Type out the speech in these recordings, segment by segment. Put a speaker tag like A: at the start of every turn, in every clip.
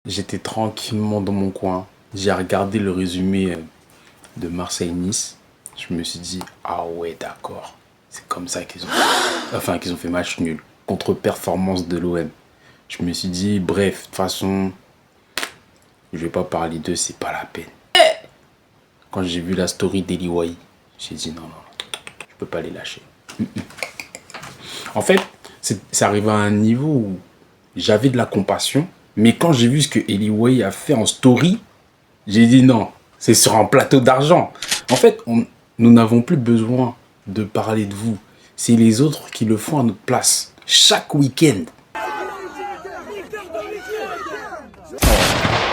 A: J'étais tranquillement dans mon coin. J'ai regardé le résumé de Marseille-Nice. Je me suis dit, ah ouais, d'accord. C'est comme ça qu'ils ont fait match nul. Contre-performance de l'OM. Je me suis dit, bref, de toute façon, je vais pas parler d'eux, c'est pas la peine. Quand j'ai vu la story d'Eli Wahi, j'ai dit non, je peux pas les lâcher. En fait, c'est arrivé à un niveau où j'avais de la compassion, mais quand j'ai vu ce que Eli Wahi a fait en story, j'ai dit non, c'est sur un plateau d'argent. En fait, nous n'avons plus besoin de parler de vous. C'est les autres qui le font à notre place. Chaque week-end.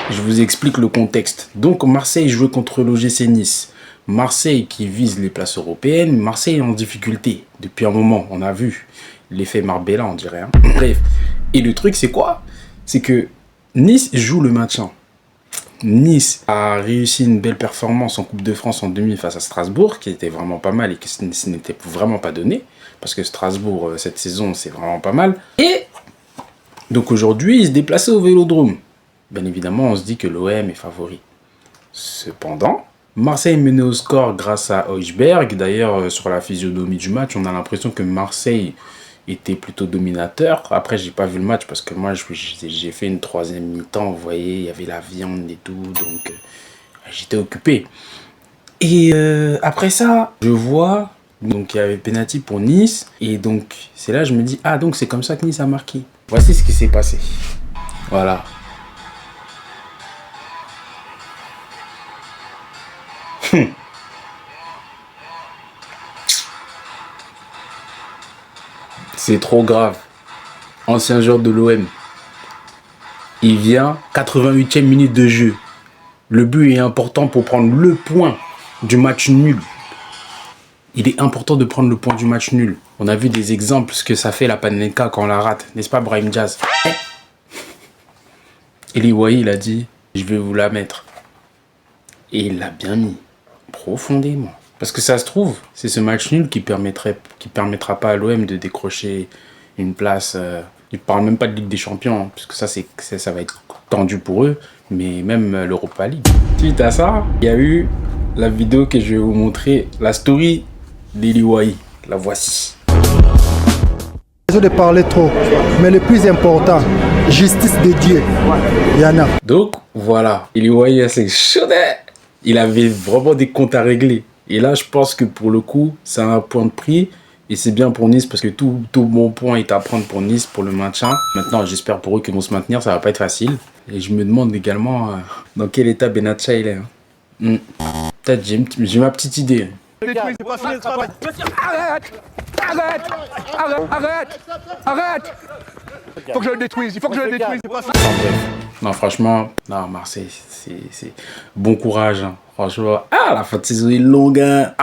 A: Je vous explique le contexte. Donc, Marseille jouait contre l'OGC Nice. Marseille qui vise les places européennes. Marseille est en difficulté depuis un moment. On a vu l'effet Marbella, on dirait. Hein. Bref. Et le truc, c'est quoi? C'est que Nice joue le maintien. Nice a réussi une belle performance en Coupe de France en demi face à Strasbourg, qui était vraiment pas mal et qui n'était vraiment pas donné. Parce que Strasbourg, cette saison, c'est vraiment pas mal. Et donc aujourd'hui, il se déplaçait au Vélodrome. Bien évidemment, on se dit que l'OM est favori. Cependant, Marseille menait au score grâce à Højbjerg. D'ailleurs, sur la physionomie du match, on a l'impression que Marseille était plutôt dominateur. Après, j'ai pas vu le match parce que moi, j'ai fait une troisième mi-temps. Vous voyez, il y avait la viande et tout, donc j'étais occupé. Et après ça, je vois, donc il y avait penalty pour Nice. Et donc, c'est là que je me dis, ah, donc c'est comme ça que Nice a marqué. Voici ce qui s'est passé. Voilà. C'est trop grave. Ancien joueur de l'OM. Il vient, 88e minute de jeu. Le but est important pour prendre le point du match nul. Il est important de prendre le point du match nul. On a vu des exemples, ce que ça fait la Panenka quand on la rate. N'est-ce pas, Brahim Diaz? Eli Wahi, il a dit, je vais vous la mettre. Et il l'a bien mis. Profondément. Parce que ça se trouve, c'est ce match nul qui permettra pas à l'OM de décrocher une place. Je ne parle même pas de Ligue des Champions, hein, puisque ça va être tendu pour eux, mais même l'Europa League. Suite à ça, il y a eu la vidéo que je vais vous montrer, la story d'Eli Wahi. La voici.
B: De parler trop, mais le plus important, justice de Dieu. Yana.
A: Donc voilà, Eli Wahi, c'est chaud. Il avait vraiment des comptes à régler. Et là, je pense que pour le coup, c'est un point de prix. Et c'est bien pour Nice parce que tout bon point est à prendre pour Nice pour le maintien. Maintenant, j'espère pour eux qu'ils vont se maintenir. Ça va pas être facile. Et je me demande également dans quel état Benatia il est. Hein. Peut-être j'ai ma petite idée.
C: Arrête. Faut que je le détruise, il faut que je le détruise.
A: Enfin, bref. Non, franchement, non, Marseille, c'est bon courage. Hein. Franchement, la fin de saison est longue. Hein.